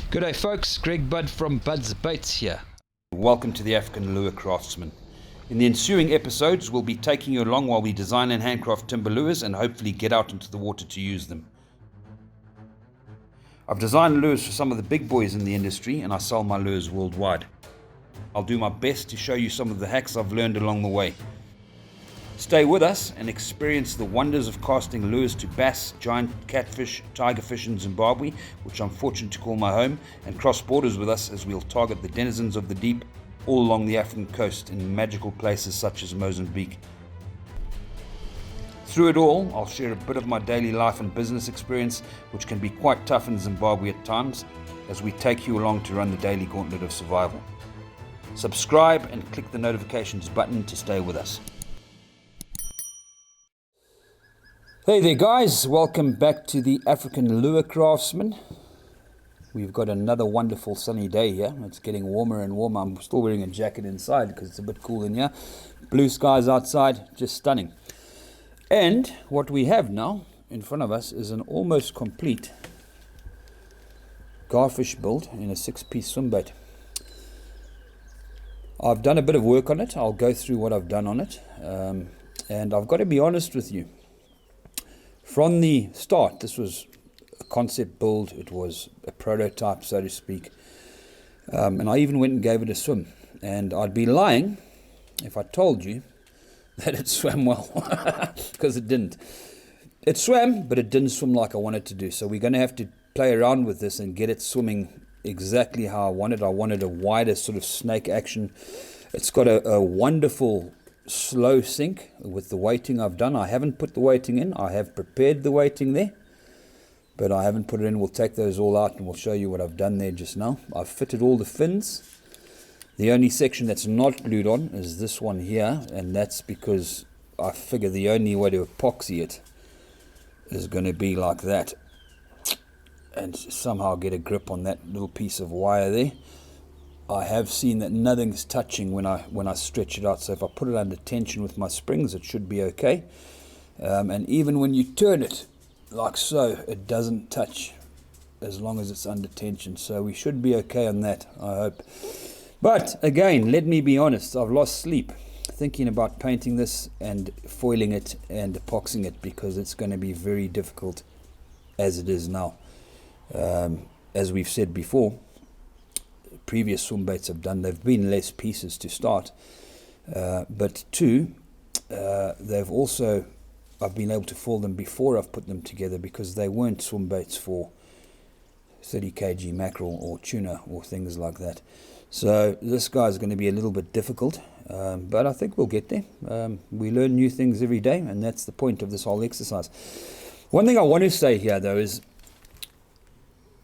G'day folks, Greg Budd from Bud's Baits here. Welcome to the African Lure Craftsman. In the ensuing episodes, we'll be taking you along while we design and handcraft timber lures and hopefully get out into the water to use them. I've designed lures for some of the big boys in the industry and I sell my lures worldwide. I'll do my best to show you some of the hacks I've learned along the way. Stay with us and experience the wonders of casting lures to bass, giant catfish, tigerfish in Zimbabwe, which I'm fortunate to call my home, and cross borders with us as we'll target the denizens of the deep all along the African coast in magical places such as Mozambique. Through it all, I'll share a bit of my daily life and business experience, which can be quite tough in Zimbabwe at times, as we take you along to run the daily gauntlet of survival. Subscribe and click the notifications button to stay with us. Hey there guys, welcome back to the African Lure Craftsman. We've got another wonderful sunny day here. It's getting warmer and warmer. I'm still wearing a jacket inside because it's a bit cool in here. Blue skies outside, just stunning. And what we have now in front of us is an almost complete garfish build in a 6-piece swim bait. I've done a bit of work on it. I'll go through what I've done on it. And I've got to be honest with you. From the start, this was a concept build, it was a prototype, so to speak, and I even went and gave it a swim, and I'd be lying if I told you that it swam well, because it didn't. It swam, but it didn't swim like I wanted to do, so we're going to have to play around with this and get it swimming exactly how I wanted. I wanted a wider sort of snake action. It's got a wonderful slow sink with the weighting I've done. I haven't put the weighting in. I have prepared the weighting there, but I haven't put it in. We'll take those all out and we'll show you what I've done there just now. I've fitted all the fins. The only section that's not glued on is this one here, and that's because I figure the only way to epoxy it is going to be like that and somehow get a grip on that little piece of wire there. I have seen that nothing's touching when I stretch it out, so if I put it under tension with my springs, it should be okay. And even when you turn it like so, it doesn't touch as long as it's under tension, so we should be okay on that, I hope. But again, let me be honest, I've lost sleep thinking about painting this and foiling it and epoxying it, because it's going to be very difficult as it is now. As we've said before, previous swim baits I've done, they've been less pieces to start, but two, they've also, I've been able to foil them before I've put them together, because they weren't swim baits for 30 kg mackerel or tuna or things like that. So this guy's going to be a little bit difficult, but I think we'll get there. We learn new things every day, and that's the point of this whole exercise. One thing I want to say here though is,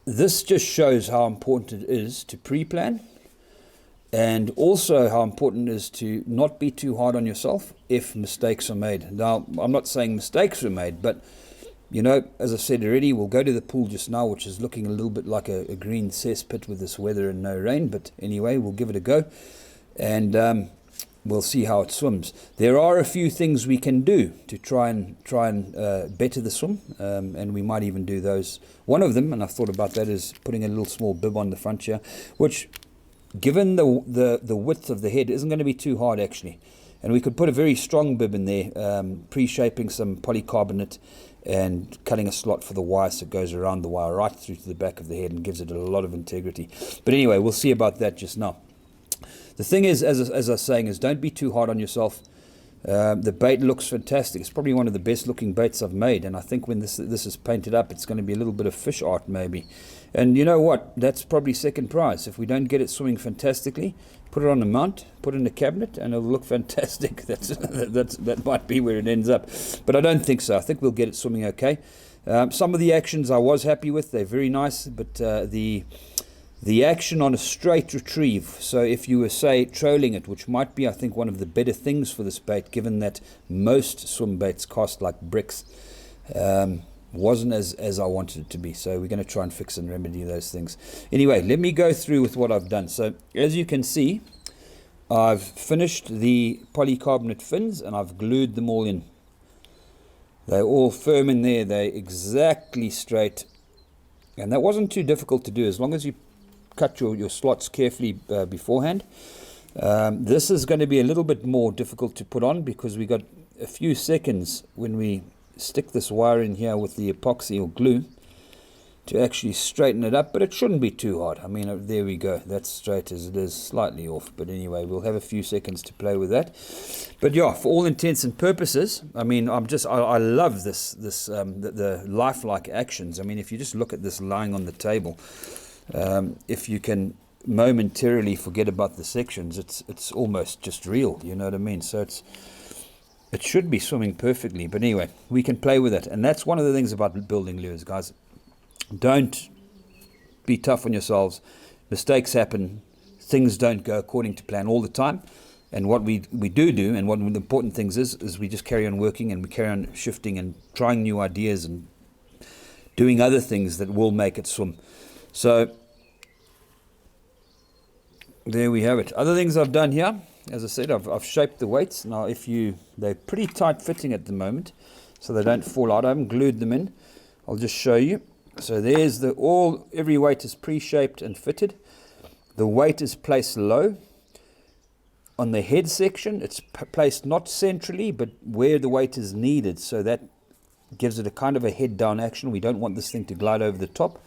this just shows how important it is to pre-plan, and also how important it is to not be too hard on yourself if mistakes are made. Now, I'm not saying mistakes were made, but, you know, as I said already, we'll go to the pool just now, which is looking a little bit like a green cesspit with this weather and no rain, but anyway, we'll give it a go, and we'll see how it swims. There are a few things we can do to try and better the swim, and we might even do those. One of them, and I've thought about that, is putting a little small bib on the front here, which, given the width of the head, isn't going to be too hard actually. And we could put a very strong bib in there, pre-shaping some polycarbonate and cutting a slot for the wire so it goes around the wire right through to the back of the head and gives it a lot of integrity. But anyway, we'll see about that just now. The thing is, as I was saying, is don't be too hard on yourself. The bait looks fantastic. It's probably one of the best looking baits I've made, and I think when this is painted up, it's going to be a little bit of fish art maybe. And you know what? That's probably second prize. If we don't get it swimming fantastically, put it on a mount, put it in a cabinet, and it'll look fantastic. That might be where it ends up. But I don't think so. I think we'll get it swimming okay. Some of the actions I was happy with. They're very nice, but the action on a straight retrieve, so if you were, say, trolling it, which might be, I think, one of the better things for this bait, given that most swim baits cost like bricks, wasn't as I wanted it to be. So we're going to try and fix and remedy those things. Anyway, let me go through with what I've done. So as you can see, I've finished the polycarbonate fins and I've glued them all in. They're all firm in there. They're exactly straight And that wasn't too difficult to do as long as you cut your slots carefully beforehand. This is going to be a little bit more difficult to put on because we got a few seconds when we stick this wire in here with the epoxy or glue to actually straighten it up, but it shouldn't be too hard. I mean, there we go, that's straight as it is, slightly off, but anyway, we'll have a few seconds to play with that. But yeah, for all intents and purposes, I mean, I love the lifelike actions. I mean, if you just look at this lying on the table, if you can momentarily forget about the sections, it's almost just real, you know what I mean? So it should be swimming perfectly, but anyway, we can play with it. And that's one of the things about building lures, guys. Don't be tough on yourselves. Mistakes happen. Things don't go according to plan all the time. And what we do, and one of the important things is we just carry on working, and we carry on shifting and trying new ideas and doing other things that will make it swim. So there we have it. Other things I've done here, as I said, I've shaped the weights. Now, they're pretty tight fitting at the moment, so they don't fall out. I haven't glued them in. I'll just show you. So there's every weight is pre-shaped and fitted. The weight is placed low. On the head section, it's placed not centrally, but where the weight is needed. So that gives it a kind of a head down action. We don't want this thing to glide over the top.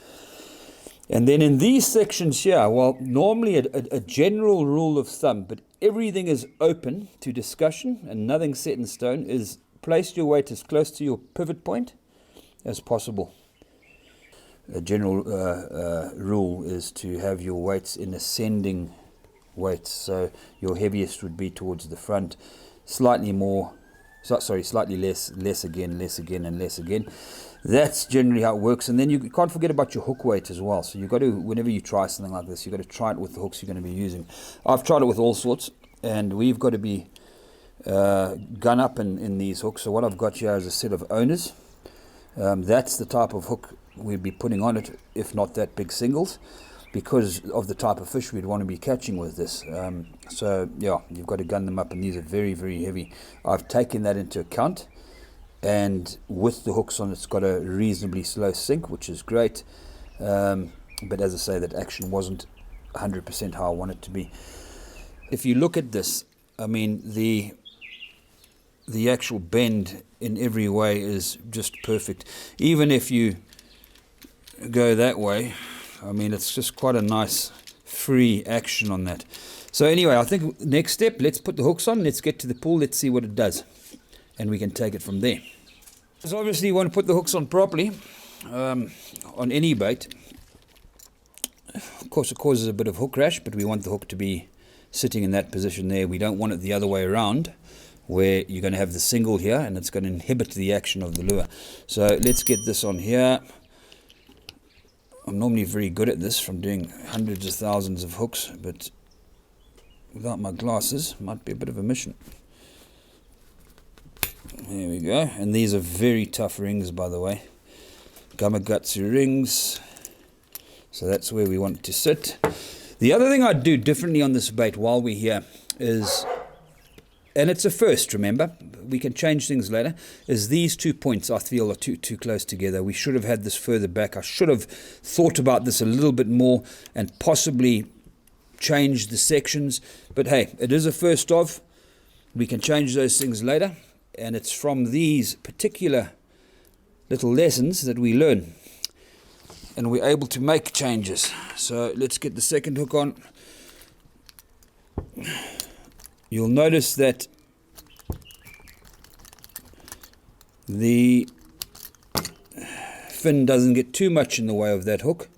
And then in these sections here, well, normally a general rule of thumb, but everything is open to discussion and nothing set in stone, is place your weight as close to your pivot point as possible. A general rule is to have your weights in ascending weights. So your heaviest would be towards the front, slightly less again, and less again. That's generally how it works. And then you can't forget about your hook weight as well. So you've got to, whenever you try something like this, you've got to try it with the hooks you're going to be using. I've tried it with all sorts, and we've got to be gun up in these hooks. So what I've got here is a set of owners. That's the type of hook we'd be putting on it, if not that big singles, because of the type of fish we'd want to be catching with this. So yeah, you've got to gun them up, and these are very, very heavy. I've taken that into account, and with the hooks on, it's got a reasonably slow sink, which is great. But as I say, that action wasn't 100% how I want it to be. If you look at this, I mean, the actual bend in every way is just perfect. Even if you go that way, I mean, it's just quite a nice free action on that. So anyway, I think next step, let's put the hooks on, let's get to the pool, let's see what it does, and we can take it from there. So obviously you want to put the hooks on properly on any bait. Of course, it causes a bit of hook rash, but we want the hook to be sitting in that position there. We don't want it the other way around, where you're going to have the single here and it's going to inhibit the action of the lure. So let's get this on here. I'm normally very good at this from doing hundreds of thousands of hooks, but without my glasses, might be a bit of a mission. There we go. And these are very tough rings, by the way. Gamakatsu rings. So that's where we want it to sit. The other thing I'd do differently on this bait while we're here is, and it's a first, remember, we can change things later, is these 2 points I feel are too close together. We should have had this further back. I should have thought about this a little bit more and possibly changed the sections. But hey, it is a first of. We can change those things later. And it's from these particular little lessons that we learn, and we're able to make changes. So let's get the second hook on. You'll notice that the fin doesn't get too much in the way of that hook.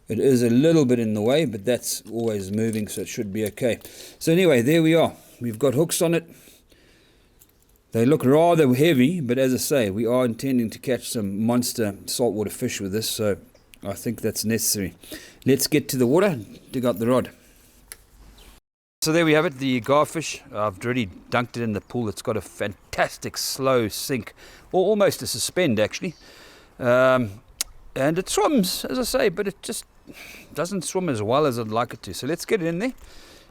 It is a little bit in the way, but that's always moving, so it should be okay. So anyway, there we are. We've got hooks on it. They look rather heavy, but as I say, we are intending to catch some monster saltwater fish with this, so I think that's necessary. Let's get to the water, dig out the rod. So there we have it, the garfish. I've already dunked it in the pool. It's got a fantastic slow sink, or almost a suspend actually. And it swims, as I say, but it just doesn't swim as well as I'd like it to. So let's get it in there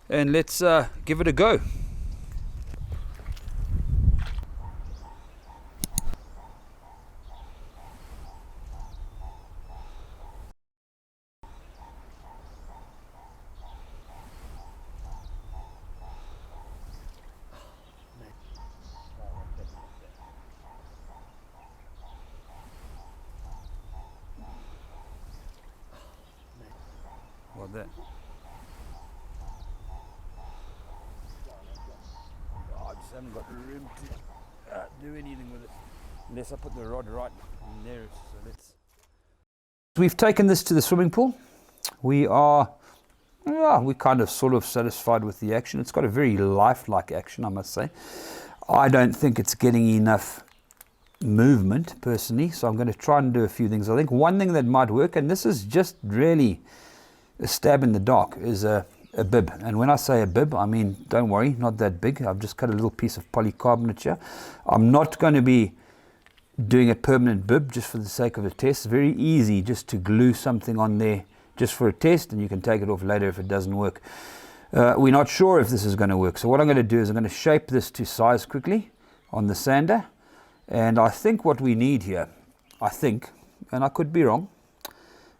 and let's give it a go. Like that. Oh, I just haven't got the room to do anything with it unless I put the rod right in there. So let's. We've taken this to the swimming pool. We are, we're kind of sort of satisfied with the action. It's got a very lifelike action, I must say. I don't think it's getting enough movement personally, so I'm going to try and do a few things. I think one thing that might work, and this is just really a stab in the dark, is a bib. And when I say a bib, I mean, don't worry, not that big. I've just cut a little piece of polycarbonate here. I'm not going to be doing a permanent bib just for the sake of a test. It's very easy just to glue something on there just for a test, and you can take it off later if it doesn't work. We're not sure if this is going to work, so what I'm going to do is I'm going to shape this to size quickly on the sander. And I think what we need here, and I could be wrong,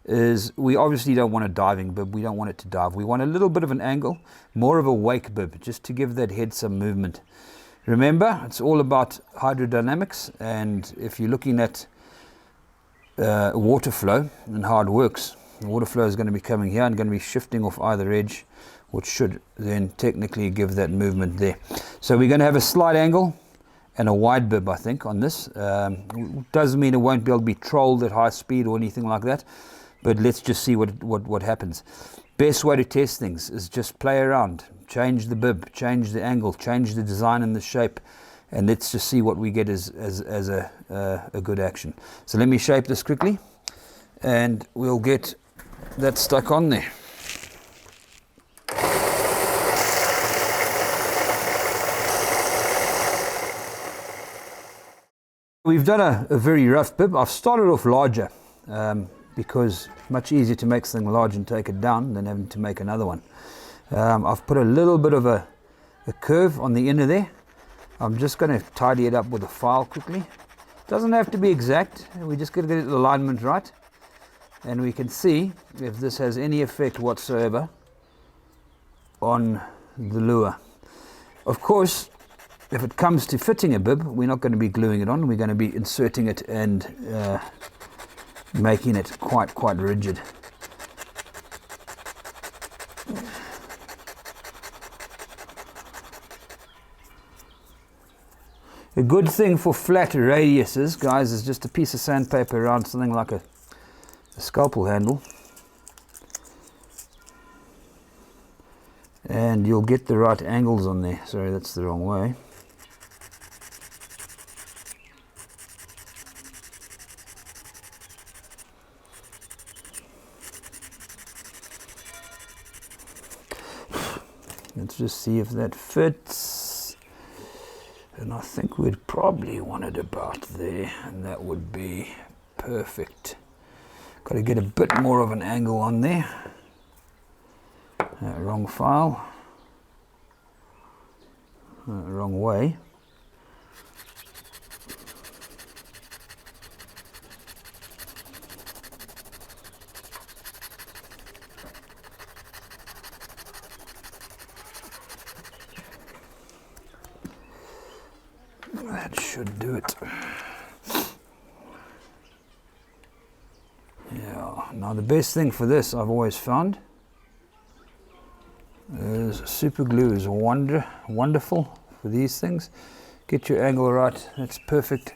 is we obviously don't want a diving bib. We don't want it to dive. We want a little bit of an angle, more of a wake bib, just to give that head some movement. Remember, it's all about hydrodynamics, and if you're looking at water flow and how it works, the water flow is going to be coming here and going to be shifting off either edge, which should then technically give that movement there. So we're going to have a slight angle and a wide bib, I think, on this. Doesn't mean it won't be able to be trolled at high speed or anything like that, but let's just see what happens. Best way to test things is just play around, change the bib, change the angle, change the design and the shape, and let's just see what we get as a good action. So let me shape this quickly, and we'll get that stuck on there. We've done a very rough bib. I've started off larger because much easier to make something large and take it down than having to make another one. I've put a little bit of a curve on the inner there. I'm just going to tidy it up with a file quickly. Doesn't have to be exact. We just got to get the alignment right, and we can see if this has any effect whatsoever on the lure. Of course, if it comes to fitting a bib, we're not going to be gluing it on. We're going to be inserting it and making it quite rigid. A good thing for flat radiuses, guys, is just a piece of sandpaper around something like a scalpel handle, and you'll get the right angles on there. Sorry, that's the wrong way. Let's just see if that fits, and I think we'd probably want it about there, and that would be perfect. Got to get a bit more of an angle on there. Wrong file, wrong way. That should do it. Yeah, now the best thing for this, I've always found, is super glue is wonderful for these things. Get your angle right, that's perfect.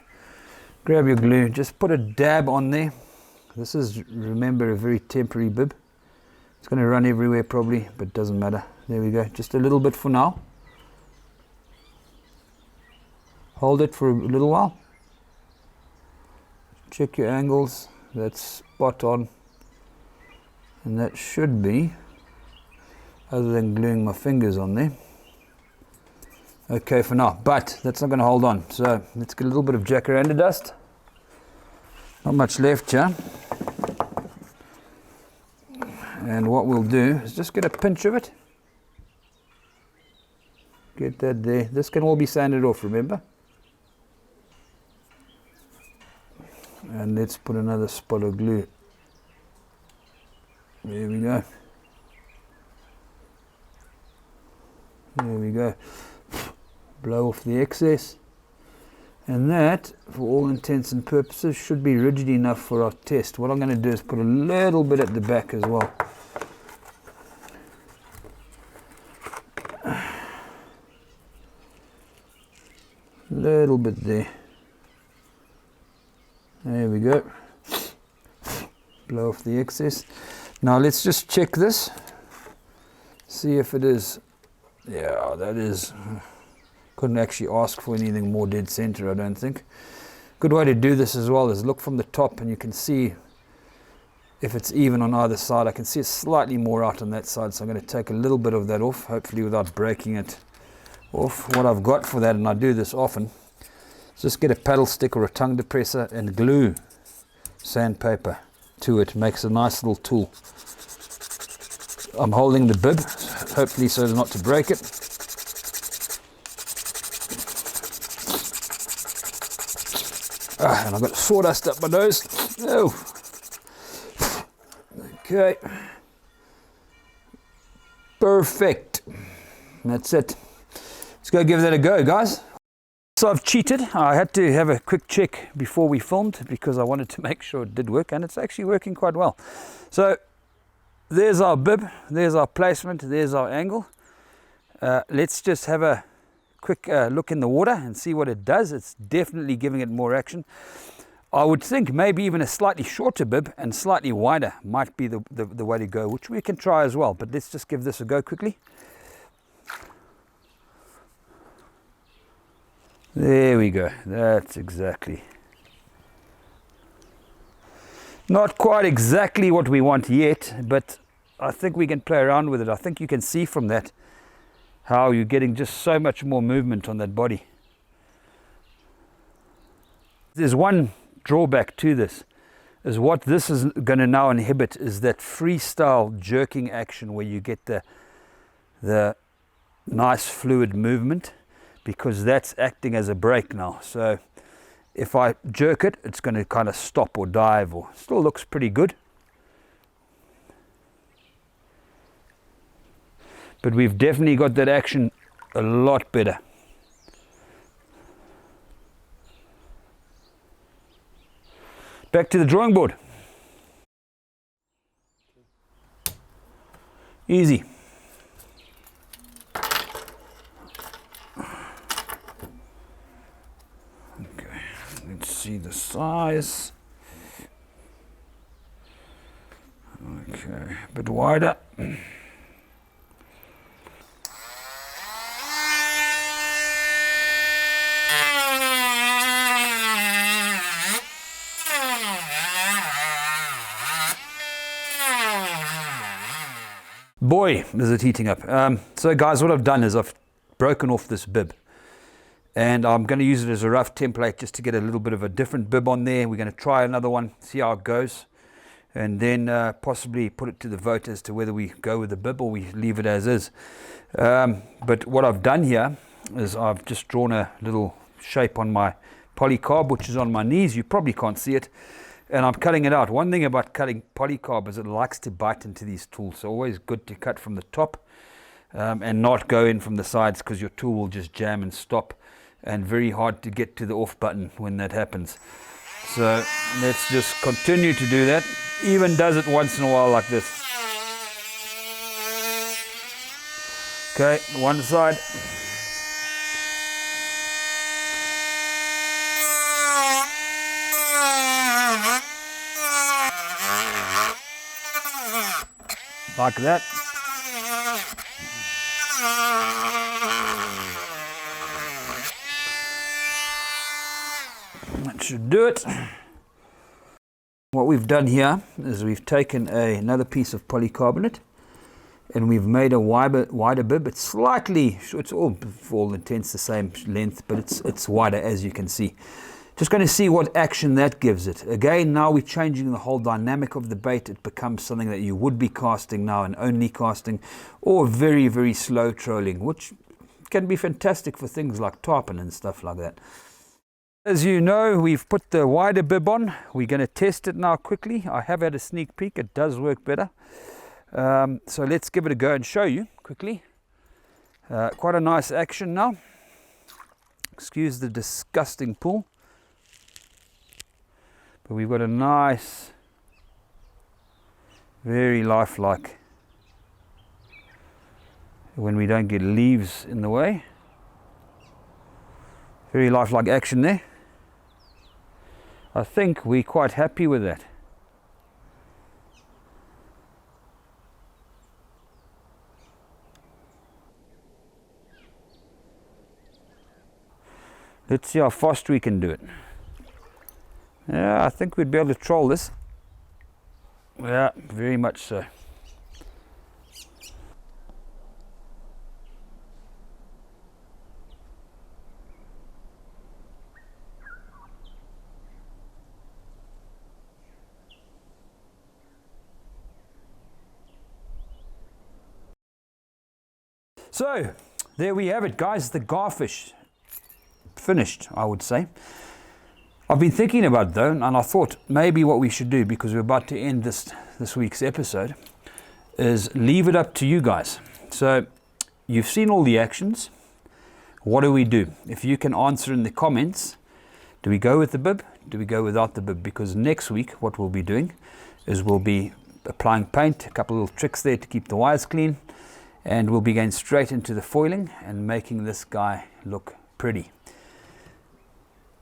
Grab your glue, just put a dab on there. This is, remember, a very temporary bib. It's going to run everywhere probably, but it doesn't matter. There we go, just a little bit for now. Hold it for a little while. Check your angles. That's spot on. And that should be, other than gluing my fingers on there, okay for now. But that's not going to hold on. So let's get a little bit of jacaranda dust. Not much left here. And what we'll do is just get a pinch of it. Get that there. This can all be sanded off, remember? And let's put another spot of glue. There we go. There we go. Blow off the excess. And that, for all intents and purposes, should be rigid enough for our test. What I'm going to do is put a little bit at the back as well. little bit there. There we go. Blow off the excess. Now let's just check this. See if it is. Yeah, that is. Couldn't actually ask for anything more dead center, I don't think. Good way to do this as well is look from the top and you can see if it's even on either side. I can see it's slightly more out on that side, so I'm going to take a little bit of that off, hopefully without breaking it off. What I've got for that, and I do this often, is just get a paddle stick or a tongue depressor and glue sandpaper to it. Makes a nice little tool. I'm holding the bib, hopefully so as not to break it. And I've got sawdust up my nose. Oh. Okay. Perfect. That's it. Let's go give that a go, guys. So I've cheated. I had to have a quick check before we filmed because I wanted to make sure it did work, and it's actually working quite well. So there's our bib, there's our placement, there's our angle. Let's just have a quick look in the water and see what it does. It's definitely giving it more action. I would think maybe even a slightly shorter bib and slightly wider might be the way to go, which we can try as well. But let's just give this a go quickly. There we go. That's exactly. Not quite exactly what we want yet, but I think we can play around with it. I think you can see from that how you're getting just so much more movement on that body. There's one drawback to this, is what this is going to now inhibit is that freestyle jerking action where you get the nice fluid movement, because that's acting as a brake now. So if I jerk it, it's going to kind of stop or dive, or still looks pretty good. But we've definitely got that action a lot better. Back to the drawing board. Easy. Okay, let's see the size. Okay, a bit wider. Boy, is it heating up. So guys, what I've done is I've broken off this bib, and I'm going to use it as a rough template just to get a little bit of a different bib on there. We're going to try another one, see how it goes, and then possibly put it to the vote as to whether we go with the bib or we leave it as is. But what I've done here is I've just drawn a little shape on my polycarb, which is on my knees. You probably can't see it. And I'm cutting it out. One thing about cutting polycarb is it likes to bite into these tools. So always good to cut from the top and not go in from the sides, because your tool will just jam and stop, and very hard to get to the off button when that happens. So let's just continue to do that. Even does it once in a while like this. Okay, one side. Like that. That should do it. What we've done here is we've taken another piece of polycarbonate and we've made a wider bib. It's slightly, it's all for all intents the same length, but it's wider, as you can see. Just going to see what action that gives it. Again, now we're changing the whole dynamic of the bait. It becomes something that you would be casting now and only casting, or very, very slow trolling, which can be fantastic for things like tarpon and stuff like that. As you know, we've put the wider bib on. We're going to test it now quickly. I have had a sneak peek. It does work better. So let's give it a go and show you quickly. Quite a nice action now. Excuse the disgusting pull. But we've got a nice, very lifelike, when we don't get leaves in the way. Very lifelike action there. I think we're quite happy with that. Let's see how fast we can do it. Yeah, I think we'd be able to troll this. Yeah, very much so. So, there we have it, guys. The garfish finished, I would say. I've been thinking about it though, and I thought maybe what we should do, because we're about to end this week's episode, is leave it up to you guys. So you've seen all the actions. What do we do? If you can answer in the comments, do we go with the bib? Do we go without the bib? Because next week what we'll be doing is we'll be applying paint, a couple of little tricks there to keep the wires clean, and we'll be going straight into the foiling and making this guy look pretty.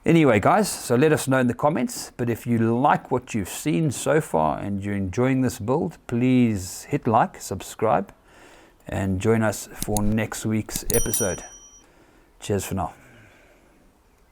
Anyway, guys, so let us know in the comments. But if you like what you've seen so far and you're enjoying this build, please hit like, subscribe, and join us for next week's episode. Cheers for now.